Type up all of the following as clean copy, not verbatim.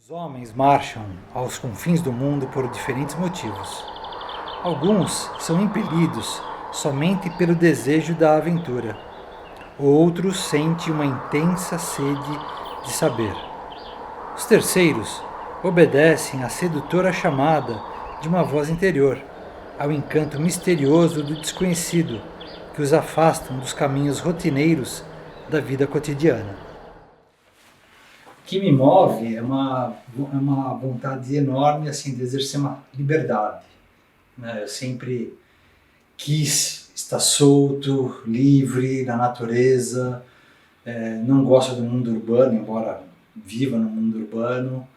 Os homens marcham aos confins do mundo por diferentes motivos. Alguns são impelidos somente pelo desejo da aventura. Outros sentem uma intensa sede de saber. Os terceiros obedecem à sedutora chamada de uma voz interior, ao encanto misterioso do desconhecido que os afastam dos caminhos rotineiros da vida cotidiana. O que me move é uma vontade enorme assim, de exercer uma liberdade. Né? Eu sempre quis estar solto, livre na natureza. Não gosto do mundo urbano, embora viva no mundo urbano.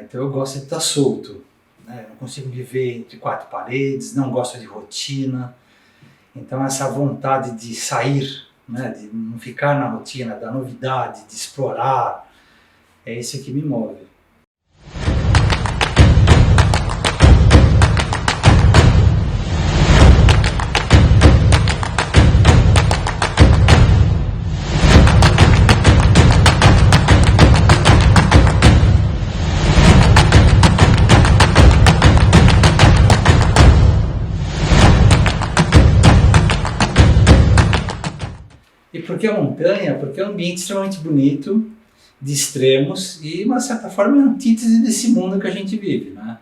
Então eu gosto de estar solto. Né? Não consigo viver entre quatro paredes, não gosto de rotina. Então essa vontade de sair, né? De não ficar na rotina, da novidade, de explorar, é isso que me move. E por que a montanha? Porque é um ambiente extremamente bonito, de extremos e, de uma certa forma, é uma antítese desse mundo que a gente vive. Né?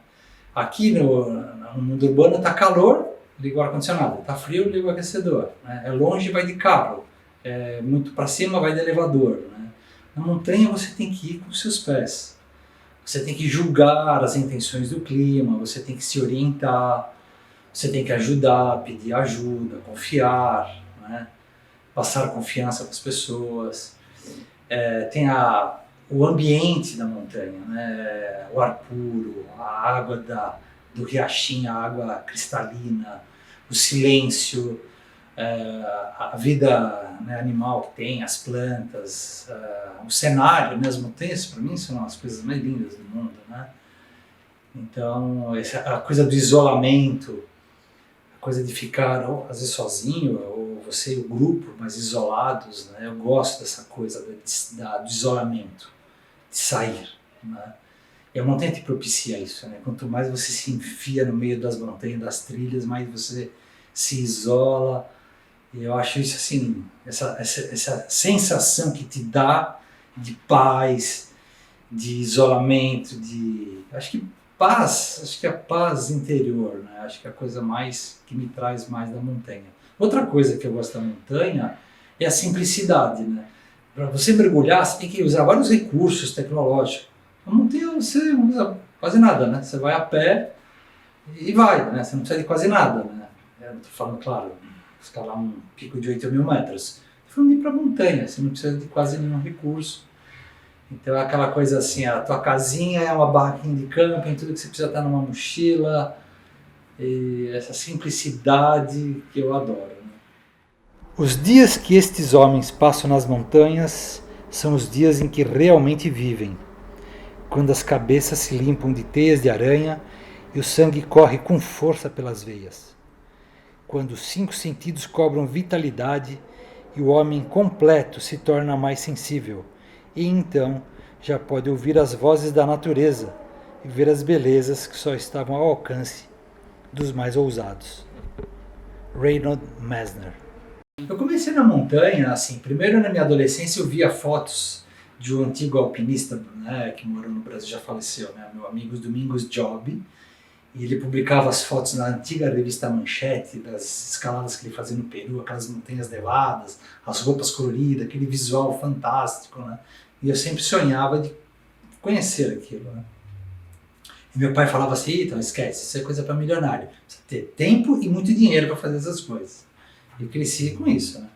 Aqui no mundo urbano está calor, liga o ar-condicionado, está frio, liga o aquecedor. Né? É longe, vai de carro, é muito para cima, vai de elevador. Né? Na montanha você tem que ir com os seus pés, você tem que julgar as intenções do clima, você tem que se orientar, você tem que ajudar, pedir ajuda, confiar, né? Passar confiança para as pessoas. Tem o ambiente da montanha, né? O ar puro, a água do riachinho, a água cristalina, o silêncio, a vida, né, animal que tem, as plantas, o cenário mesmo tenso, para mim são as coisas mais lindas do mundo. Né? Então, a coisa do isolamento, a coisa de ficar, às vezes sozinho, ou você e o grupo, mas isolados, né? Eu gosto dessa coisa do isolamento, de sair. Né? E a montanha te propicia isso. Né? Quanto mais você se enfia no meio das montanhas, das trilhas, mais você se isola. E eu acho isso assim, essa sensação que te dá de paz, de isolamento, acho que paz, acho que a paz interior, né? Acho que é a coisa mais que me traz mais da montanha. Outra coisa que eu gosto da montanha é a simplicidade, né? Para você mergulhar, você tem que usar vários recursos tecnológicos. Na montanha você não usa quase nada, né? Você vai a pé e vai, né? Você não precisa de quase nada, né? Eu estou falando, claro, escalar um pico de 8.000 metros. Estou falando de ir para a montanha, você não precisa de quase nenhum recurso. Então é aquela coisa assim, a tua casinha é uma barraquinha de camping, tudo que você precisa estar numa mochila, e essa simplicidade que eu adoro. Né? Os dias que estes homens passam nas montanhas são os dias em que realmente vivem, quando as cabeças se limpam de teias de aranha e o sangue corre com força pelas veias, quando os 5 sentidos cobram vitalidade e o homem completo se torna mais sensível, e então já pode ouvir as vozes da natureza e ver as belezas que só estavam ao alcance dos mais ousados. Reinhold Messner. Eu comecei na montanha, assim, primeiro na minha adolescência eu via fotos de um antigo alpinista, né, que morou no Brasil, já faleceu, né, meu amigo Domingos Job, e ele publicava as fotos na antiga revista Manchete, das escaladas que ele fazia no Peru, aquelas montanhas nevadas, as roupas coloridas, aquele visual fantástico, né, e eu sempre sonhava de conhecer aquilo, né. E meu pai falava assim, então esquece, isso é coisa para milionário. Precisa ter tempo e muito dinheiro para fazer essas coisas. Eu cresci com isso. Né?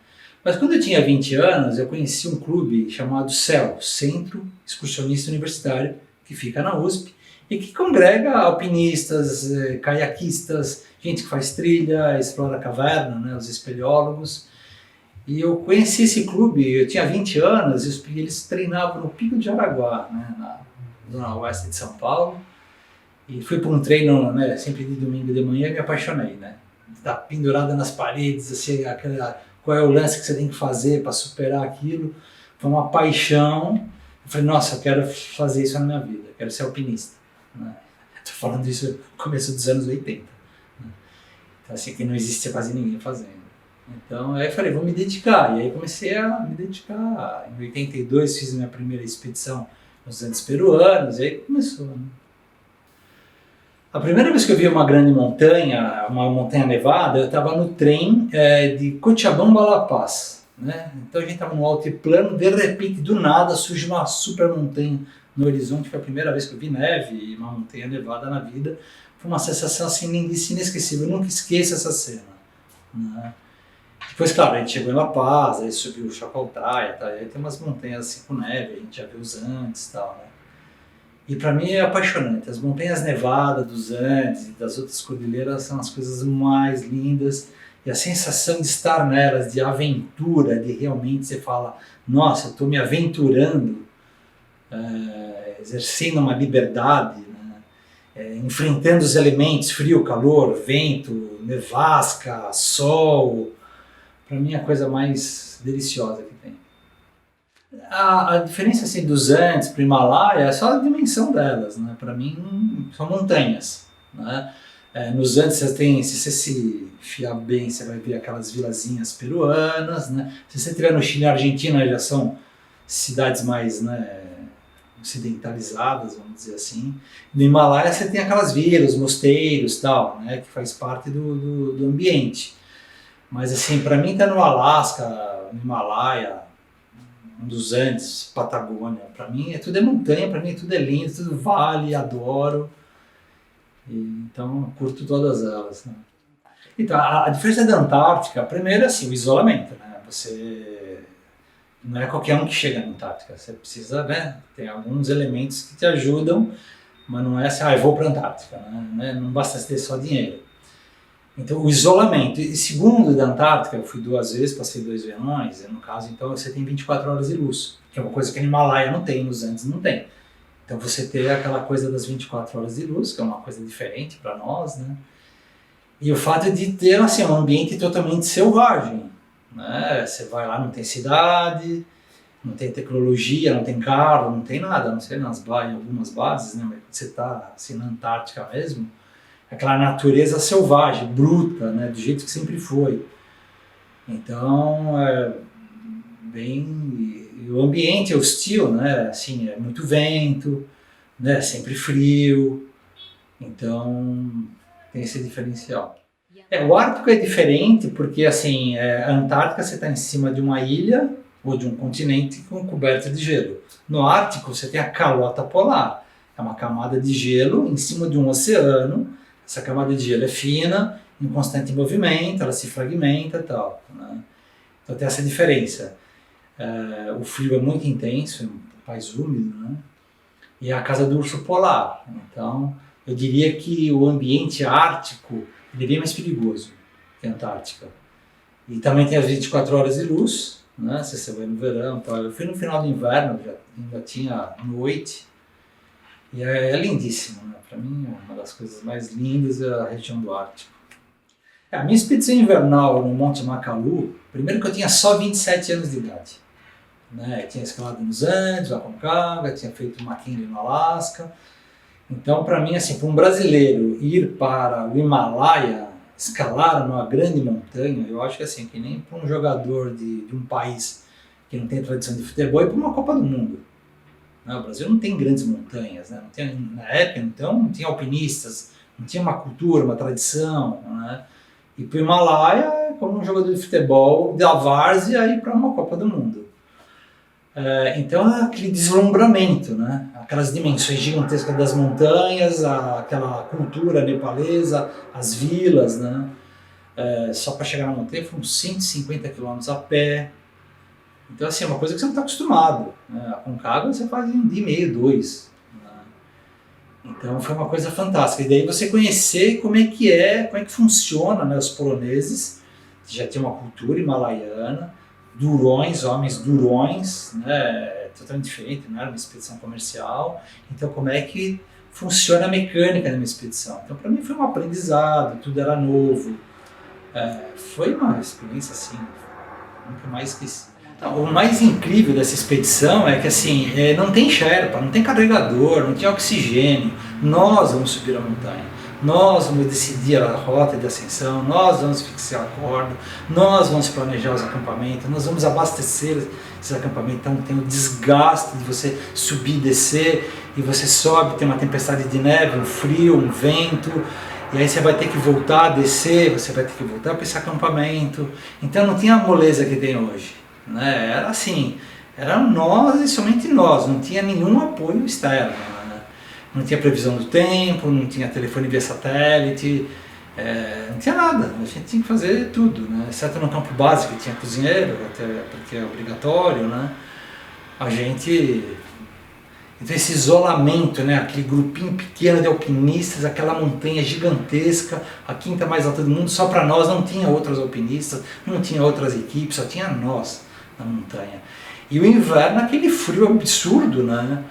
Mas quando eu tinha 20 anos, eu conheci um clube chamado CEL, Centro Excursionista Universitário, que fica na USP, e que congrega alpinistas, caiaquistas, gente que faz trilha, explora a caverna, né, os espeleólogos. E eu conheci esse clube, eu tinha 20 anos, e eles treinavam no Pico de Jaraguá, né, na zona oeste de São Paulo. E fui para um treino, né, sempre de domingo de manhã, e me apaixonei, né? Tá pendurada nas paredes, assim, qual é o lance que você tem que fazer para superar aquilo. Foi uma paixão. Eu falei, nossa, eu quero fazer isso na minha vida, eu quero ser alpinista. Né? Estou falando isso no começo dos anos 80. Né? Então, assim, que não existia quase ninguém fazendo. Então, aí eu falei, vou me dedicar. E aí comecei a me dedicar. Em 82 fiz minha primeira expedição nos Andes peruanos, e aí começou. Né? A primeira vez que eu vi uma grande montanha, uma montanha nevada, eu estava no trem de Cochabamba a La Paz. Né? Então a gente estava no altiplano, de repente, do nada, surge uma super montanha no horizonte. Foi a primeira vez que eu vi neve e uma montanha nevada na vida. Foi uma sensação assim, inesquecível, eu nunca esqueço essa cena. Né? Depois, claro, a gente chegou em La Paz, aí subiu o Chacaltaya, tá? Aí tem umas montanhas assim com neve, a gente já viu os Andes e tal, né? E para mim é apaixonante, as montanhas nevadas dos Andes e das outras cordilheiras são as coisas mais lindas, e a sensação de estar nelas, de aventura, de realmente você fala, nossa, eu estou me aventurando, exercendo uma liberdade, né? Enfrentando os elementos, frio, calor, vento, nevasca, sol. Para mim é a coisa mais deliciosa que tem. A diferença assim, dos Andes para o Himalaia é só a dimensão delas. Né? Para mim são montanhas. Né? Nos Andes você tem, se você se fiar bem, você vai ver aquelas vilazinhas peruanas. Né? Se você estiver no Chile e Argentina, já são cidades mais, né, ocidentalizadas, vamos dizer assim. No Himalaia você tem aquelas vilas, mosteiros, tal, né, que faz parte do ambiente. Mas assim, para mim tá no Alasca, no Himalaia, dos Andes, Patagônia, para mim tudo é montanha, para mim tudo é lindo, tudo vale, adoro. Então eu curto todas elas. Né? Então a diferença da Antártica, primeiro assim, o isolamento, né? Você não é qualquer um que chega na Antártica, você precisa, né, tem alguns elementos que te ajudam, mas não é assim, eu vou para a Antártica, né? Não basta ter só dinheiro. Então, o isolamento. E segundo, da Antártica, eu fui 2 vezes, passei 2 verões, no caso, então você tem 24 horas de luz, que é uma coisa que no Himalaia não tem, nos Andes não tem. Então, você tem aquela coisa das 24 horas de luz, que é uma coisa diferente para nós, né? E o fato de ter, assim, um ambiente totalmente selvagem, né? Você vai lá, não tem cidade, não tem tecnologia, não tem carro, não tem nada, não sei, em algumas bases, né? Mas você está, assim, na Antártica mesmo, aquela natureza selvagem, bruta, né, do jeito que sempre foi. Então, o ambiente é hostil, né, assim, é muito vento, né, sempre frio, então tem esse diferencial. O Ártico é diferente porque, assim, a Antártica você está em cima de uma ilha ou de um continente com coberta de gelo. No Ártico você tem a calota polar, é uma camada de gelo em cima de um oceano. Essa camada de gelo é fina, em constante movimento, ela se fragmenta e tal. Né? Então tem essa diferença. O frio é muito intenso, é um país úmido, né? E é a casa do urso polar. Então eu diria que o ambiente ártico ele é bem mais perigoso que a Antártica. E também tem as 24 horas de luz, né? Se você vai no verão. Então, eu fui no final do inverno, ainda tinha noite. E é lindíssimo, né? Para mim, uma das coisas mais lindas é a região do Ártico. A minha expedição invernal no Monte Makalu, primeiro que eu tinha só 27 anos de idade. Né? Eu tinha escalado nos Andes, o Aconcagua, tinha feito McKinley no Alasca. Então, para mim, assim, para um brasileiro ir para o Himalaia, escalar uma grande montanha, eu acho que assim, que nem para um jogador de um país que não tem tradição de futebol, ir para uma Copa do Mundo. O Brasil não tem grandes montanhas, né? Não tem, na época, então, não tinha alpinistas, não tinha uma cultura, uma tradição. Né? E para o Himalaia é como um jogador de futebol da várzea ir para uma Copa do Mundo. Então é aquele deslumbramento, né? Aquelas dimensões gigantescas das montanhas, aquela cultura nepalesa, as vilas. Né? Só para chegar na montanha foram 150 quilômetros a pé. Então, assim, é uma coisa que você não está acostumado. Né? A Aconcagua você faz em 1 dia e meio, 2. Né? Então, foi uma coisa fantástica. E daí você conhecer como é que funciona, né? Os poloneses, que já tinham uma cultura himalaiana, durões, homens durões, né? Totalmente diferente, não era uma expedição comercial. Então, como é que funciona a mecânica de uma expedição? Então, para mim foi um aprendizado, tudo era novo. Foi uma experiência, assim, nunca mais esqueci. Então, o mais incrível dessa expedição é que assim, não tem Sherpa, não tem carregador, não tem oxigênio. Nós vamos subir a montanha, nós vamos decidir a rota de ascensão, nós vamos fixar a corda, nós vamos planejar os acampamentos, nós vamos abastecer esses acampamentos. Então tem o desgaste de você subir e descer, e você sobe, tem uma tempestade de neve, um frio, um vento, e aí você vai ter que voltar, descer, você vai ter que voltar para esse acampamento. Então não tinha a moleza que tem hoje. Né? Era assim, era nós e somente nós, não tinha nenhum apoio externo, né? Não tinha previsão do tempo, não tinha telefone via satélite, não tinha nada, a gente tinha que fazer tudo, né? Exceto no campo básico que tinha cozinheiro, até porque é obrigatório, né? A gente... Então esse isolamento, né? Aquele grupinho pequeno de alpinistas, aquela montanha gigantesca, a quinta mais alta do mundo, só para nós, não tinha outros alpinistas, não tinha outras equipes, só tinha nós na montanha. E o inverno, aquele frio absurdo, né?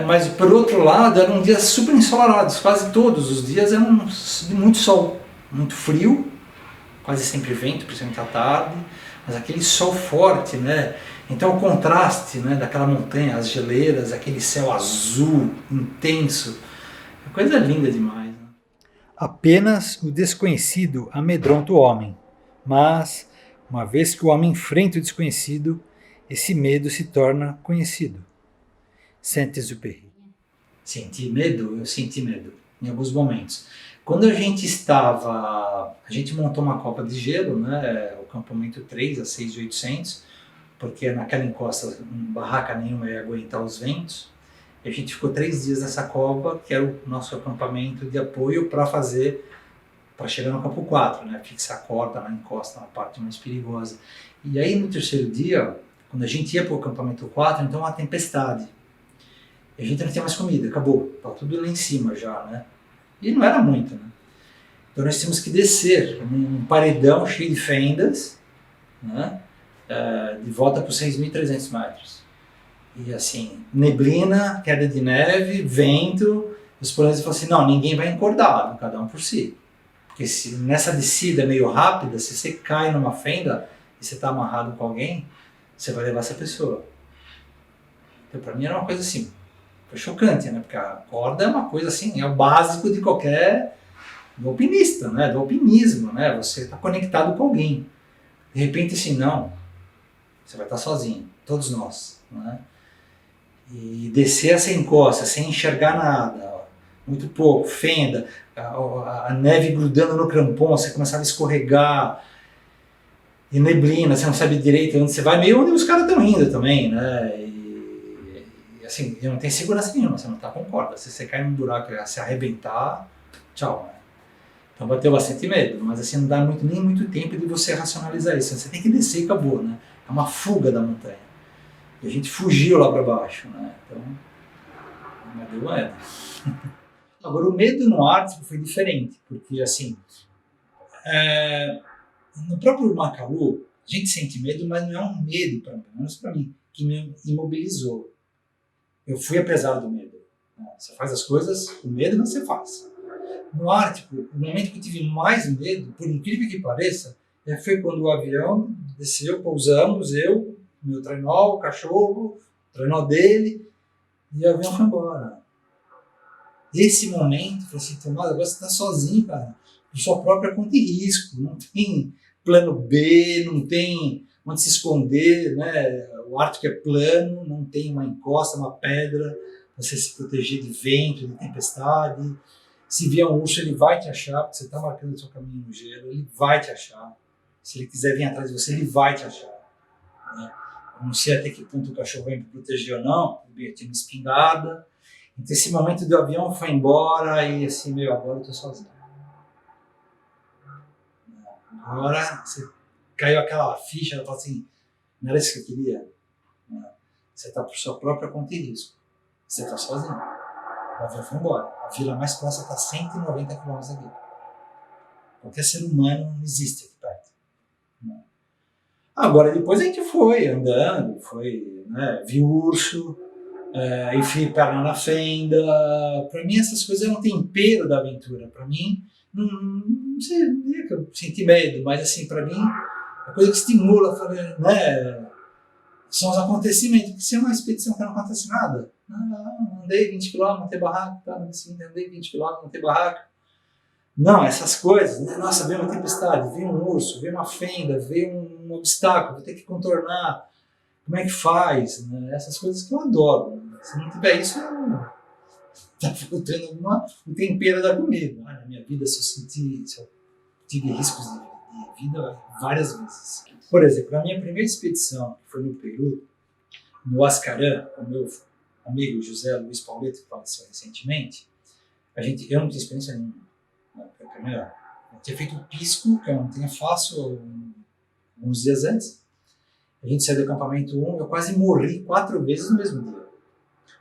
Mas por outro lado, eram dias super ensolarados, quase todos os dias eram de muito sol, muito frio, quase sempre vento, principalmente à tarde, mas aquele sol forte, né? Então o contraste, né, daquela montanha, as geleiras, aquele céu azul intenso, é coisa linda demais. Né? Apenas o desconhecido amedronta o homem, mas uma vez que o homem enfrenta o desconhecido, esse medo se torna conhecido. Saint-Exupéry. Senti medo? Eu senti medo em alguns momentos. Quando a gente montou uma copa de gelo, né, o acampamento 3 a 6.800, porque naquela encosta barraca nenhuma ia aguentar os ventos, e a gente ficou 3 dias nessa copa, que era o nosso acampamento de apoio para chegar no campo 4, né, fixar a corda na encosta, na parte mais perigosa. E aí no terceiro dia, quando a gente ia para o acampamento 4, então uma tempestade. E a gente não tinha mais comida, acabou, estava tudo lá em cima já, né? E não era muito, né? Então nós tínhamos que descer num paredão cheio de fendas, né? De volta para os 6.300 metros. E assim, neblina, queda de neve, vento. Os polegares falaram assim, não, ninguém vai encordado, cada um por si. Porque se nessa descida meio rápida, se você cai numa fenda e você está amarrado com alguém, você vai levar essa pessoa. Então para mim era uma coisa assim, foi chocante, né? Porque a corda é uma coisa assim, é o básico de qualquer do alpinista, né? Do alpinismo, né? Você está conectado com alguém. De repente assim, não, você vai estar sozinho, todos nós, né? E descer essa encosta sem enxergar nada, muito pouco, fenda, a neve grudando no crampon, você começava a escorregar, e neblina, você não sabe direito onde você vai, meio onde os caras estão indo também, né? E assim, não tem segurança nenhuma, você não está com corda. Se você cai num buraco e se arrebentar, tchau, né? Então bateu bastante medo, mas assim, não dá nem muito tempo de você racionalizar isso. Você tem que descer e acabou, né? É uma fuga da montanha. E a gente fugiu lá para baixo, né? Então, deu medo. Agora, o medo no Ártico foi diferente, porque assim, no próprio Makalu, a gente sente medo, mas não é um medo, pelo menos para mim, que me imobilizou. Eu fui apesar do medo. Você faz as coisas, o medo não você faz. No Ártico, o momento que eu tive mais medo, por incrível que pareça, foi quando o avião desceu, pousamos, eu, meu trenó, o cachorro, o trenó dele, e o avião foi embora. Esse momento, eu falei assim, Tomás, agora você está sozinho, cara, por sua própria conta e risco, não tem plano B, não tem onde se esconder, né? O Ártico é plano, não tem uma encosta, uma pedra, você se proteger de vento, de tempestade. Se vier um urso, ele vai te achar, porque você está marcando o seu caminho no gelo, ele vai te achar. Se ele quiser vir atrás de você, ele vai te achar. Né? Eu não sei até que ponto o cachorro vai me proteger ou não, eu tinha uma espingarda. Então esse momento do avião foi embora e assim, agora eu estou sozinho. Agora você caiu aquela ficha, ela fala assim, não era isso que eu queria. Você está por sua própria conta e risco. Você está sozinho. O avião foi embora. A vila mais próxima está a 190 km daqui. Qualquer ser humano não existe aqui perto. Agora, depois a gente foi andando, viu urso, enfiei perna na fenda. Para mim, essas coisas eram um tempero da aventura. Para mim, não sei que eu senti medo, mas assim, para mim, a coisa que estimula, né? São os acontecimentos, porque se é uma expedição que não acontece nada, andei 20 km, montei barraco, tá, andei 20 km, montei barraco. Não, essas coisas, né? Nossa, veio uma tempestade, veio um urso, veio uma fenda, veio um obstáculo, vou ter que contornar, como é que faz? Né? Essas coisas que eu adoro. Né? Se não tiver isso, está faltando o tempero da comida. Na minha vida, se eu tive riscos de vida várias vezes. Por exemplo, na minha primeira expedição, que foi no Peru, no Ascarã, com o meu amigo José Luiz Pauleto, que faleceu recentemente, eu não tinha experiência nenhuma. Eu tinha feito o pisco, que eu não tinha fácil uns dias antes. A gente saiu do acampamento 1, eu quase morri 4 vezes no mesmo dia.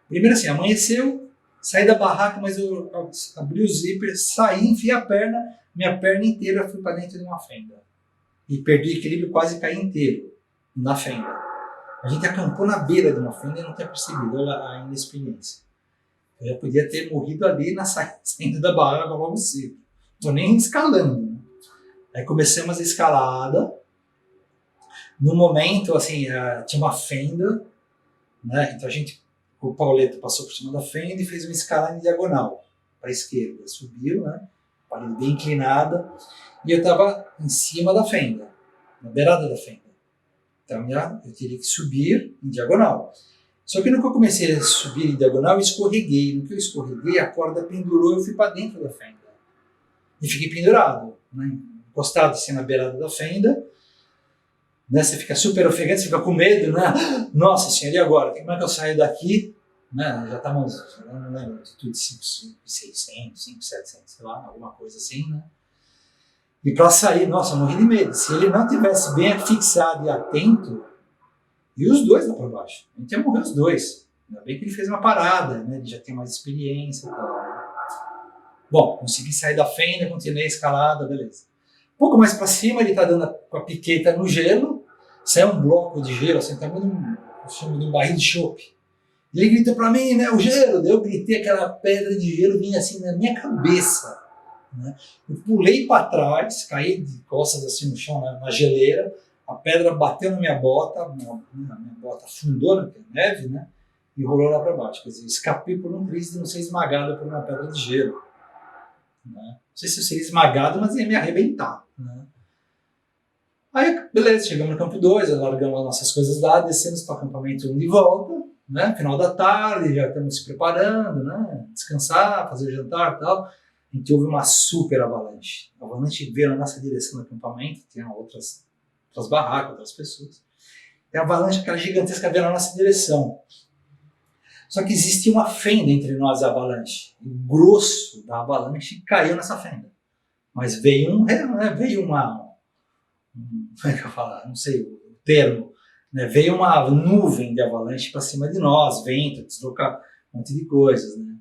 Primeiro assim, amanheceu, saí da barraca, mas eu abri o zíper, saí, enfiei a perna, minha perna inteira foi para dentro de uma fenda. E perdi o equilíbrio, quase caí inteiro na fenda. A gente acampou na beira de uma fenda e não tinha percebido, olha a inexperiência. Eu já podia ter morrido ali na saída da barraca logo cedo. Estou nem escalando. Né? Aí começamos a escalada. No momento, assim, tinha uma fenda, né? Então o Pauleto passou por cima da fenda e fez uma escalada em diagonal para a esquerda. Subiu, né? Parede bem inclinada. E eu estava em cima da fenda, na beirada da fenda. Então eu teria que subir em diagonal. Só que no que eu comecei a subir em diagonal, eu escorreguei. No que eu escorreguei, a corda pendurou e eu fui para dentro da fenda. E fiquei pendurado, né? Encostado assim na beirada da fenda. Né? Você fica super ofegante, você fica com medo, né? Nossa senhora, e agora? Como é que eu saio daqui? Né? Já estávamos, não lembro, altitude de 5.600, 5.700, sei lá, alguma coisa assim, né? E para sair, nossa, eu morri de medo. Se ele não tivesse bem fixado e atento, e os dois lá para baixo, a gente ia morrer os dois. Ainda bem que ele fez uma parada, né? Ele já tem mais experiência e tal. Bom, consegui sair da fenda, continuei a escalada, beleza. Um pouco mais para cima, ele está dando com a piqueta no gelo, saiu um bloco de gelo, assim, tamanho de um barril de chope. Ele gritou para mim, né, o gelo, daí eu gritei, aquela pedra de gelo vinha assim na minha cabeça. Né? Eu pulei para trás, caí de costas assim no chão, na geleira, a pedra bateu na minha bota, a minha bota afundou na neve, né? E rolou lá para baixo. Quer dizer, escapei por um triz de não ser esmagado por uma pedra de gelo. Né? Não sei se eu seria esmagado, mas ia me arrebentar. Né? Aí, beleza, chegamos no campo 2, largamos as nossas coisas lá, descemos para o acampamento 1 de volta, né? Final da tarde, já estamos se preparando, né? Descansar, fazer o jantar e tal. A gente houve uma super avalanche. A avalanche veio na nossa direção no acampamento, tinha outras barracas, outras pessoas. E a avalanche, aquela gigantesca, veio na nossa direção. Só que existia uma fenda entre nós e a avalanche. O grosso da avalanche caiu nessa fenda. Mas veio uma... Como é que eu falo? Não sei o termo. Né? Veio uma nuvem de avalanche para cima de nós, vento, deslocar um monte de coisas. Né?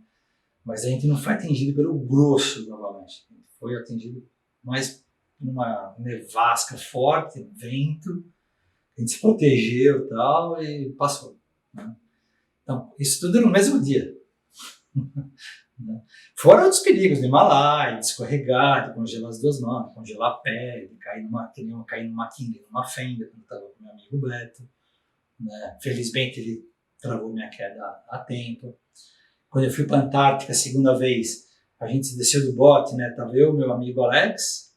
Mas a gente não foi atingido pelo grosso da avalanche. A gente foi atingido mais por uma nevasca forte, vento. A gente se protegeu e tal, e passou. Né? Então, isso tudo no mesmo dia. Fora outros perigos, de Himalaia, de escorregar, de congelar as duas mãos, de congelar a pele, de cair numa quina, numa fenda, quando estava com meu amigo Beto. Né? Felizmente ele travou minha queda a tempo. Quando eu fui para a Antártica a segunda vez, a gente desceu do bote, né? Tava eu, meu amigo Alex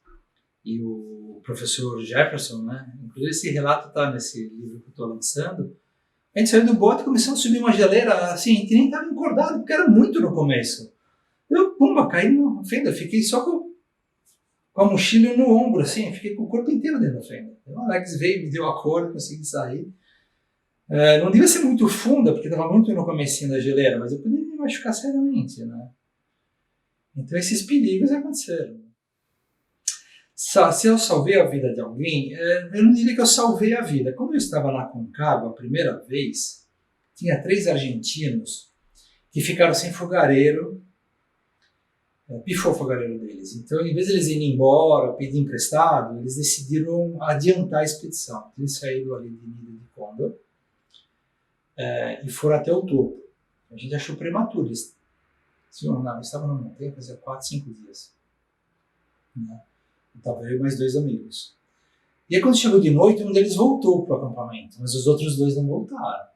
e o professor Jefferson, né? Inclusive esse relato está nesse livro que eu estou lançando. A gente saiu do bote e começamos a subir uma geleira, assim, a gente nem estava encordado, porque era muito no começo. Eu, pumba, caí na fenda, fiquei só com a mochila no ombro, assim, fiquei com o corpo inteiro dentro da fenda. O Alex veio, me deu a corda, consegui sair. Não devia ser muito funda, porque estava muito no comecinho da geleira, mas eu poderia me machucar seriamente, né? Então esses perigos aconteceram. Se eu salvei a vida de alguém, eu não diria que eu salvei a vida. Quando eu estava na Concagua a primeira vez, tinha 3 argentinos que ficaram sem fogareiro, pifou o fogareiro deles. Então, em vez de eles irem embora, pedir emprestado, eles decidiram adiantar a expedição. Eles saíram ali de Ilha de Condor e foram até o topo. A gente achou prematuro. Eles estavam na montanha fazia 4, 5 dias. Né? Estava eu e mais 2 amigos. E aí quando chegou de noite, um deles voltou para o acampamento, mas os outros 2 não voltaram.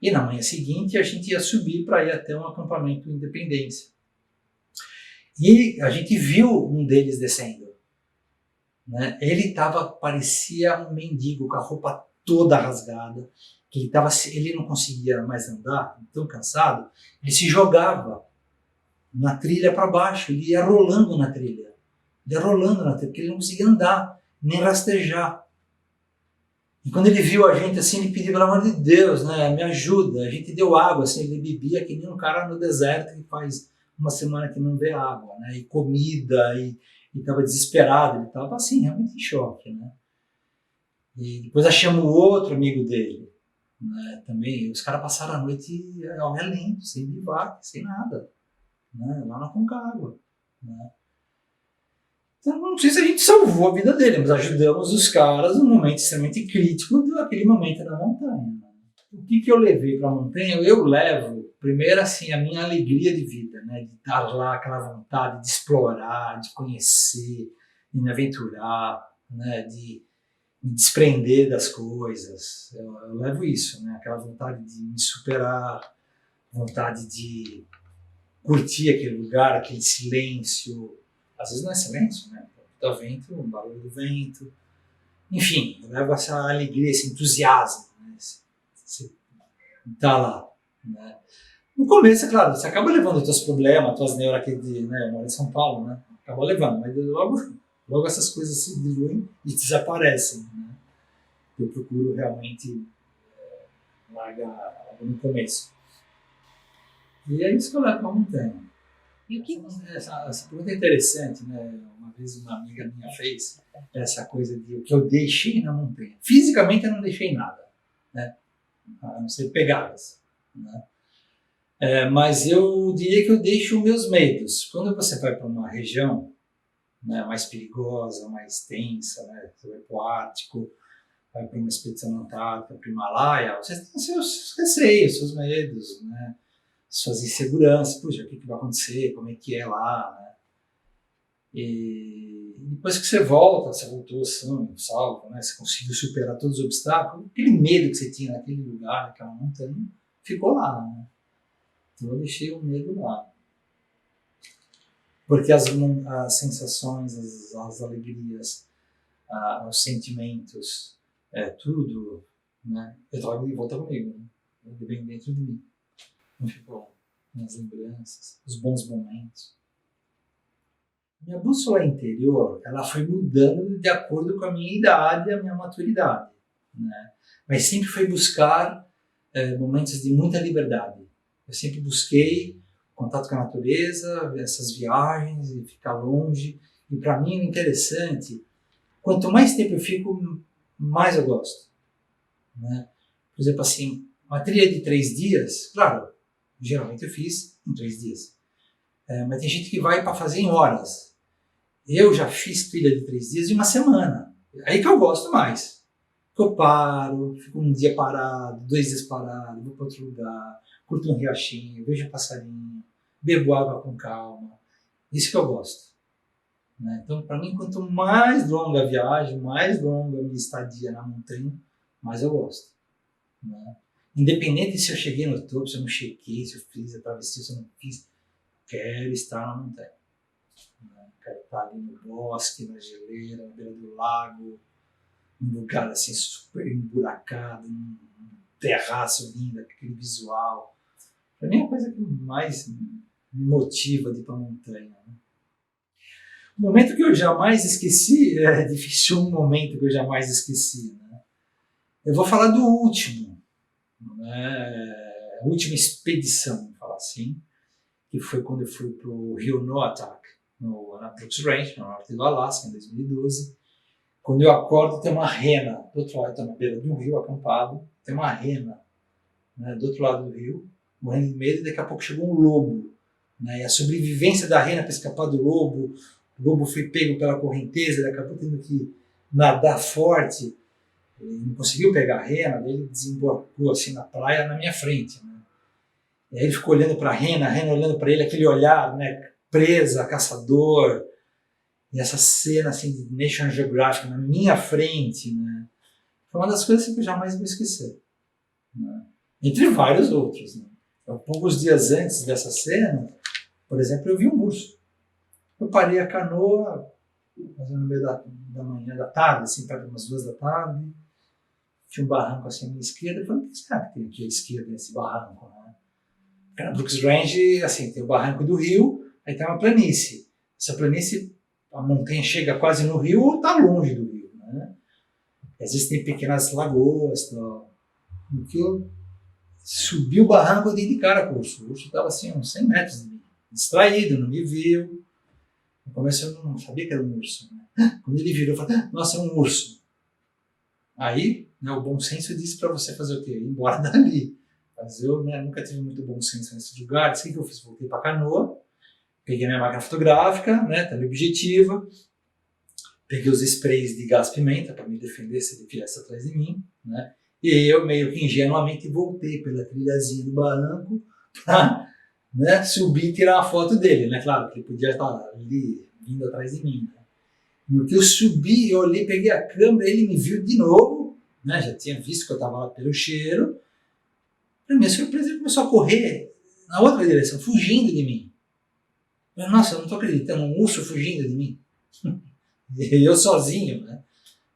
E na manhã seguinte a gente ia subir para ir até um acampamento Independência. E a gente viu um deles descendo. Né? Ele parecia um mendigo, com a roupa toda rasgada, que ele não conseguia mais andar, tão cansado, ele se jogava na trilha para baixo, ele ia rolando na trilha, porque ele não conseguia andar, nem rastejar. E quando ele viu a gente assim, ele pediu, pelo amor de Deus, né, me ajuda. A gente deu água, assim, ele bebia que nem um cara no deserto que faz uma semana que não vê água, né, e comida, e estava desesperado, ele estava assim, realmente em choque, né. E depois achamos o outro amigo dele, né, também. Os caras passaram a noite ao relento, sem bivac, sem nada, né, lá na Concagua, né. Então, não sei se a gente salvou a vida dele, mas ajudamos os caras num momento extremamente crítico daquele momento na montanha. Né. O que eu levei para a montanha? Eu levo, primeiro, assim, a minha alegria de vida, né, de estar lá, aquela vontade de explorar, de conhecer, de me aventurar, né, de me desprender das coisas. Eu levo isso, né? Aquela vontade de me superar, vontade de curtir aquele lugar, aquele silêncio. Às vezes não é silêncio, né? Tá vento, o barulho do vento. Enfim, eu levo essa alegria, esse entusiasmo, né? Você tá lá, né? No começo, é claro, você acaba levando os teus problemas, as tuas neuras aqui né? Eu moro em São Paulo, né? Acaba levando, mas logo essas coisas se diluem e desaparecem, né? Eu procuro realmente largar no começo. E é isso que eu levo para a montanha. E o que essa pergunta é interessante, né? Uma vez uma amiga minha fez essa coisa de o que eu deixei na montanha. Fisicamente eu não deixei nada, né? A não ser pegadas, né? Mas eu diria que eu deixo meus medos. Quando você vai para uma região, né, mais perigosa, mais tensa, né, você vai para o Ártico, vai para uma expedição antártica, para o Himalaia, você tem seus receios, seus medos, né, suas inseguranças. Puxa, o que vai acontecer, como é que é lá, né? E depois que você volta, você voltou são, salvo, né, você conseguiu superar todos os obstáculos, aquele medo que você tinha naquele lugar, naquela montanha, ficou lá, né? Então eu deixei o medo lá. Porque as sensações, as alegrias, os sentimentos, tudo, né, eu trago de volta comigo, né? Bem dentro de mim. Não ficou minhas lembranças, os bons momentos. Minha bússola interior, ela foi mudando de acordo com a minha idade e a minha maturidade, né? Mas sempre foi buscar momentos de muita liberdade. Eu sempre busquei contato com a natureza, essas viagens e ficar longe. E para mim o interessante, quanto mais tempo eu fico, mais eu gosto, né? Por exemplo, assim, uma trilha de 3 dias, claro, geralmente eu fiz em 3 dias. Mas tem gente que vai para fazer em horas. Eu já fiz trilha de 3 dias em uma semana. Aí que eu gosto mais. Eu paro, fico um dia parado, 2 dias parado, vou para outro lugar, curto um riachinho, vejo um passarinho, bebo água com calma. Isso que eu gosto, né? Então, para mim, quanto mais longa a viagem, mais longa a minha estadia na montanha, mais eu gosto, né? Independente se eu cheguei no topo, se eu não cheguei, se eu fiz a travessia, se eu não fiz, quero estar na montanha, né? Quero estar ali no bosque, na geleira, na beira do lago, num lugar assim super emburacado, num terraço lindo, aquele visual. Para mim é a coisa que mais me motiva de ir para a montanha, né? Um momento que eu jamais esqueci, é difícil um momento que eu jamais esqueci, né? Eu vou falar do último, né? A última expedição, vamos falar assim, que foi quando eu fui para o Rio Noatak, na Brooks Range, no norte do Alasca, em 2012. Quando eu acordo, tem uma rena do outro lado, estou na beira de um rio acampado, tem uma rena, né, do outro lado do rio, morrendo de medo, e daqui a pouco chegou um lobo, né, e a sobrevivência da rena para escapar do lobo, o lobo foi pego pela correnteza, ele acabou tendo que nadar forte, ele não conseguiu pegar a rena, daí ele desembarcou assim na praia na minha frente, né? E aí ele ficou olhando para a rena olhando para ele, aquele olhar, né, presa, caçador. E essa cena assim, de National Geographic na minha frente, né? Foi uma das coisas que eu jamais vou esquecer. Né? Entre vários outros. Né? Então, poucos dias antes dessa cena, por exemplo, eu vi um urso. Eu parei a canoa, no meio da manhã, da tarde, assim, perto de umas 2 da tarde. Tinha um barranco assim à minha esquerda. Eu falei, o que será que tem aqui à esquerda nesse barranco? Né? Porque na Brooks Range, assim, tem o barranco do rio, aí tem uma planície. Essa planície, a montanha chega quase no rio ou está longe do rio. Né? Existem pequenas lagoas. No que eu subi o barranco, eu dei de cara com o urso. O urso estava assim, uns 100 metros de mim. Distraído, não me viu. No começo eu não sabia que era um urso. Né? Quando ele virou, eu falei, nossa, é um urso. Aí, né, o bom senso disse para você fazer o quê? Ir embora dali. Mas eu, né, nunca tive muito bom senso nesses lugares. O que eu fiz? Voltei para a canoa, peguei minha máquina fotográfica, né, teleobjetiva, peguei os sprays de gás pimenta para me defender se ele viesse atrás de mim, né, e eu meio que ingenuamente voltei pela trilhazinha do barranco para, né, subir e tirar uma foto dele. Né, claro que ele podia estar ali vindo atrás de mim. Né. No que eu subi, eu olhei, peguei a câmera, ele me viu de novo, né, já tinha visto que eu estava lá pelo cheiro. Para minha surpresa, ele começou a correr na outra direção, fugindo de mim. Eu, nossa, eu não estou acreditando, um urso fugindo de mim. E eu sozinho, né?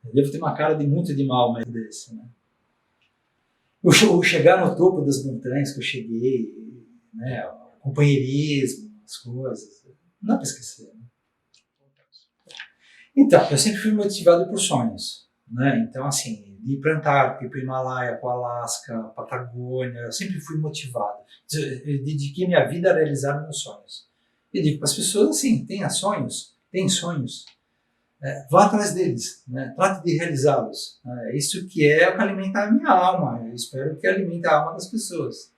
Eu devo ter uma cara de muito de mal, mas desse, né? O chegar no topo das montanhas que eu cheguei, né? O companheirismo, as coisas, não dá para esquecer. Né? Então, eu sempre fui motivado por sonhos, né? Então, assim, ir para a Antártica, ir para o Himalaia, para o Alasca, Patagônia, eu sempre fui motivado. Eu dediquei minha vida a realizar meus sonhos. Eu digo para as pessoas assim, tenha sonhos, tem sonhos, vá atrás deles, né? Trate de realizá-los. É isso que é o que alimenta a minha alma, eu espero que alimente a alma das pessoas.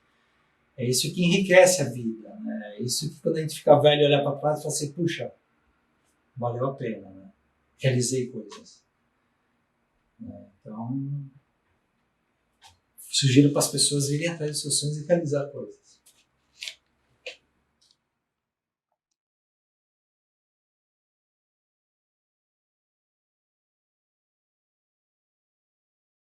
É isso que enriquece a vida, né? É isso que quando a gente fica velho e olhar para trás e fala assim, puxa, valeu a pena, né? Realizei coisas. Então, sugiro para as pessoas irem atrás dos seus sonhos e realizar coisas.